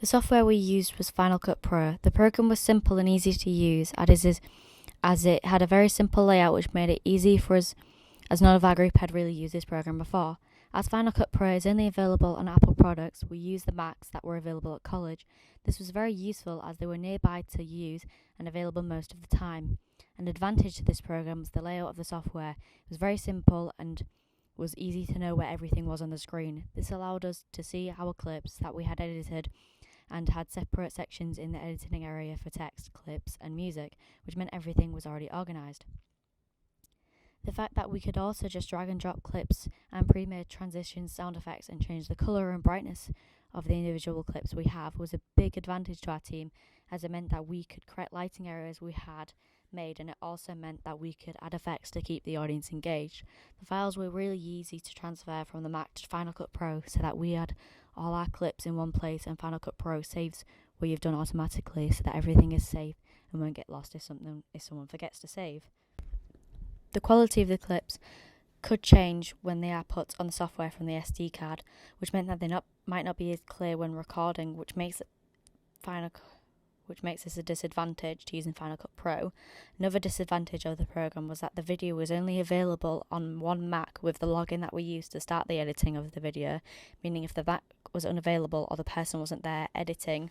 The software we used was Final Cut Pro. The program was simple and easy to use, as it had a very simple layout which made it easy for us, as none of our group had really used this program before. As Final Cut Pro is only available on Apple products, we used the Macs that were available at college. This was very useful as they were nearby to use and available most of the time. An advantage to this program was the layout of the software. It was very simple and was easy to know where everything was on the screen. This allowed us to see our clips that we had edited and had separate sections in the editing area for text, clips and music, which meant everything was already organised. The fact that we could also just drag and drop clips and pre-made transitions, sound effects and change the colour and brightness of the individual clips we have was a big advantage to our team, as it meant that we could correct lighting errors we had made, and it also meant that we could add effects to keep the audience engaged. The files were really easy to transfer from the Mac to Final Cut Pro, so that we had all our clips in one place, and Final Cut Pro saves what you've done automatically so that everything is safe and won't get lost if someone forgets to save. The quality of the clips could change when they are put on the software from the SD card, which meant that they might not be as clear when recording, which makes this a disadvantage to using Final Cut Pro. Another disadvantage of the program was that the video was only available on one Mac with the login that we used to start the editing of the video, meaning if the Mac was unavailable or the person wasn't there, editing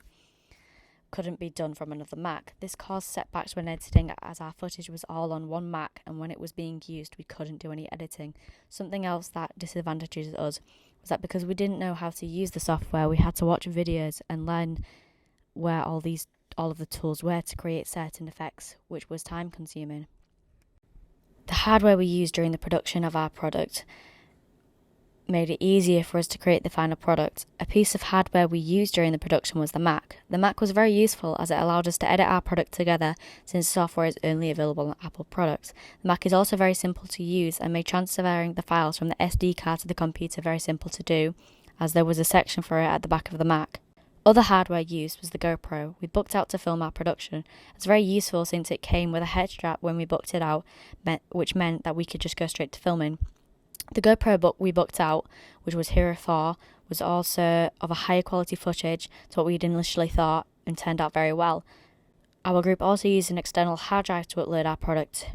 couldn't be done from another Mac. This caused setbacks when editing, as our footage was all on one Mac, and when it was being used we couldn't do any editing. Something else that disadvantages us was that because we didn't know how to use the software, we had to watch videos and learn where all of the tools were to create certain effects, which was time consuming. The hardware we used during the production of our product made it easier for us to create the final product. A piece of hardware we used during the production was the Mac. The Mac was very useful as it allowed us to edit our product together, since software is only available on Apple products. The Mac is also very simple to use and made transferring the files from the SD card to the computer very simple to do, as there was a section for it at the back of the Mac. Other hardware used was the GoPro. We booked out to film our production. It was very useful since it came with a head strap when we booked it out, which meant that we could just go straight to filming. The GoPro we booked out, which was Hero 4, was also of a higher quality footage to what we'd initially thought, and turned out very well. Our group also used an external hard drive to upload our product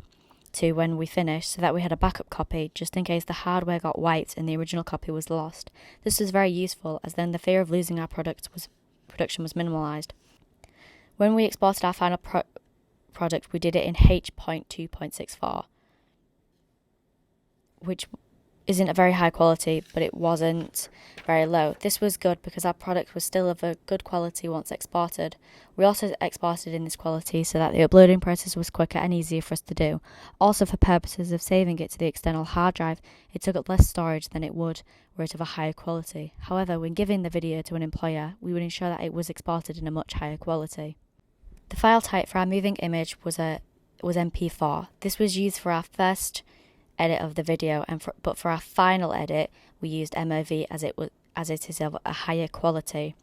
to when we finished, so that we had a backup copy just in case the hardware got wiped and the original copy was lost. This was very useful, as then the fear of losing our production was minimalised. When we exported our final product, we did it in H.2.64, which isn't a very high quality, but it wasn't very low. This was good because our product was still of a good quality once exported. We also exported in this quality so that the uploading process was quicker and easier for us to do. Also, for purposes of saving it to the external hard drive, it took up less storage than it would were it of a higher quality. However, when giving the video to an employer, we would ensure that it was exported in a much higher quality. The file type for our moving image was MP4. This was used for our first edit of the video, but for our final edit we used MOV as it is of a higher quality.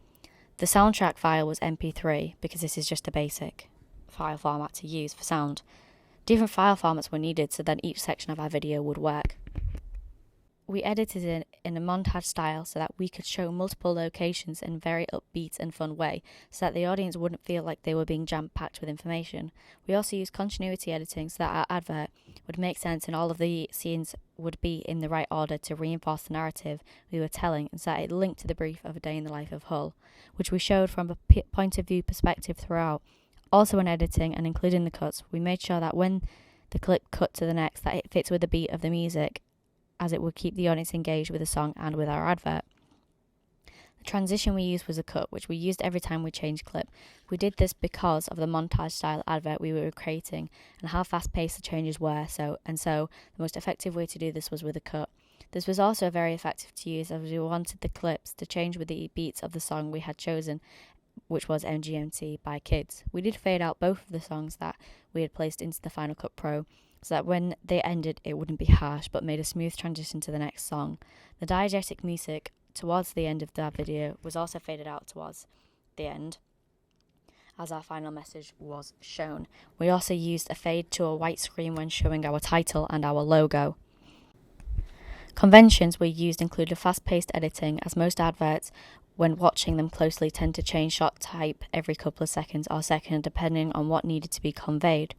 The soundtrack file was MP3 because this is just a basic file format to use for sound. Different file formats were needed so that each section of our video would work. We edited it in a montage style so that we could show multiple locations in a very upbeat and fun way, so that the audience wouldn't feel like they were being jam-packed with information. We also used continuity editing so that our advert would make sense and all of the scenes would be in the right order to reinforce the narrative we were telling, and so that it linked to the brief of A Day in the Life of Hull, which we showed from a point of view perspective throughout. Also, when editing and including the cuts, we made sure that when the clip cut to the next, that it fits with the beat of the music, as it would keep the audience engaged with the song and with our advert. The transition we used was a cut, which we used every time we changed clip. We did this because of the montage style advert we were creating and how fast-paced the changes were, so the most effective way to do this was with a cut. This was also very effective to use as we wanted the clips to change with the beats of the song we had chosen, which was MGMT by Kids. We did fade out both of the songs that we had placed into the Final Cut Pro, so that when they ended it wouldn't be harsh but made a smooth transition to the next song. The diegetic music towards the end of the video was also faded out towards the end as our final message was shown. We also used a fade to a white screen when showing our title and our logo. Conventions we used included fast-paced editing, as most adverts when watching them closely, tend to change shot type every couple of seconds or second depending on what needed to be conveyed.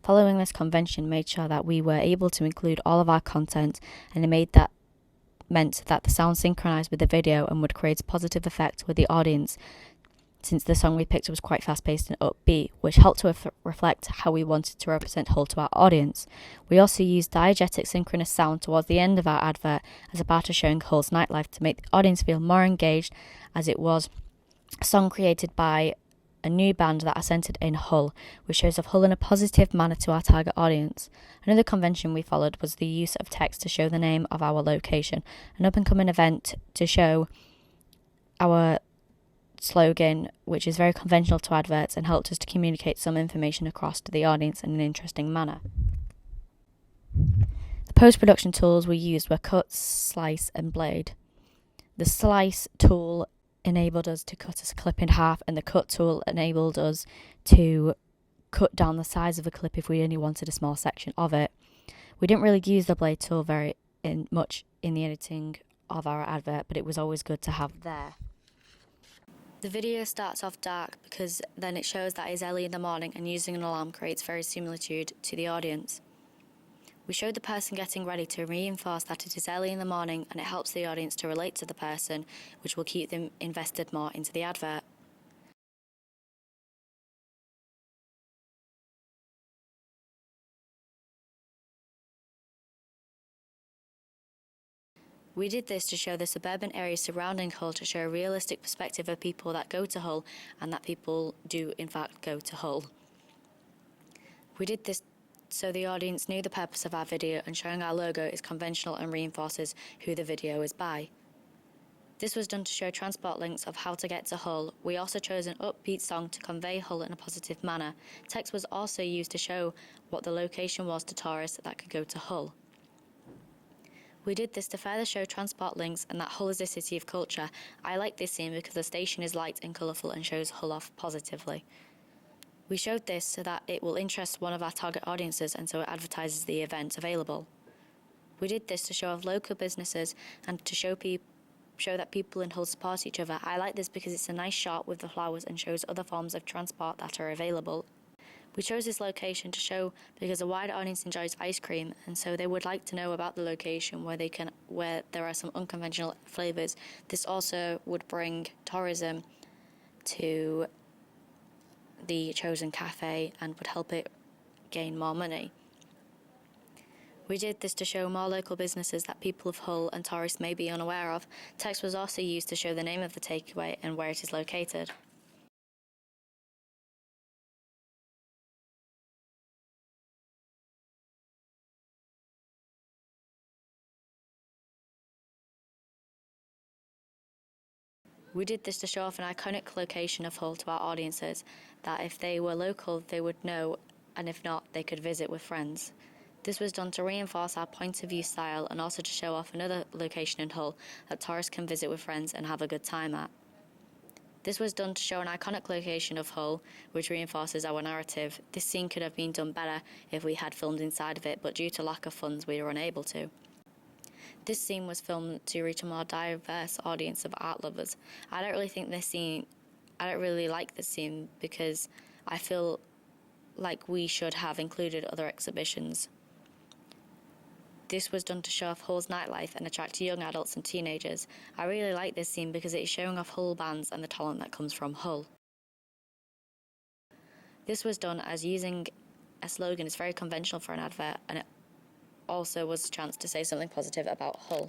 Following this convention made sure that we were able to include all of our content, and it meant that the sound synchronized with the video and would create a positive effect with the audience, since the song we picked was quite fast-paced and upbeat, which helped to reflect how we wanted to represent Hull to our audience. We also used diegetic synchronous sound towards the end of our advert as a part of showing Hull's nightlife to make the audience feel more engaged, as it was a song created by a new band that are centred in Hull, which shows of Hull in a positive manner to our target audience. Another convention we followed was the use of text to show the name of our location, an up-and-coming event to show our slogan, which is very conventional to adverts and helped us to communicate some information across to the audience in an interesting manner. The post-production tools we used were cut, slice and blade. The slice tool enabled us to cut a clip in half, and the cut tool enabled us to cut down the size of a clip if we only wanted a small section of it. We didn't really use the blade tool much in the editing of our advert, but it was always good to have there. The video starts off dark because then it shows that it's early in the morning, and using an alarm creates very similitude to the audience. We showed the person getting ready to reinforce that it is early in the morning, and it helps the audience to relate to the person, which will keep them invested more into the advert. We did this to show the suburban areas surrounding Hull, to show a realistic perspective of people that go to Hull, and that people do in fact go to Hull. We did this so the audience knew the purpose of our video, and showing our logo is conventional and reinforces who the video is by. This was done to show transport links of how to get to Hull. We also chose an upbeat song to convey Hull in a positive manner. Text was also used to show what the location was to tourists that could go to Hull. We did this to further show transport links and that Hull is a city of culture. I like this scene because the station is light and colourful and shows Hull off positively. We showed this so that it will interest one of our target audiences, and so it advertises the event available. We did this to show off local businesses and to show that people in Hull support each other. I like this because it's a nice shot with the flowers and shows other forms of transport that are available. We chose this location to show because a wide audience enjoys ice cream, and so they would like to know about the location where there are some unconventional flavours. This also would bring tourism to the chosen cafe and would help it gain more money. We did this to show more local businesses that people of Hull and tourists may be unaware of. Text was also used to show the name of the takeaway and where it is located. We did this to show off an iconic location of Hull to our audiences, that if they were local they would know, and if not they could visit with friends. This was done to reinforce our point of view style, and also to show off another location in Hull that tourists can visit with friends and have a good time at. This was done to show an iconic location of Hull, which reinforces our narrative. This scene could have been done better if we had filmed inside of it, but due to lack of funds we were unable to. This scene was filmed to reach a more diverse audience of art lovers. I don't really like this scene because I feel like we should have included other exhibitions. This was done to show off Hull's nightlife and attract young adults and teenagers. I really like this scene because it is showing off Hull bands and the talent that comes from Hull. This was done as using a slogan is very conventional for an advert, and it also was a chance to say something positive about Hull.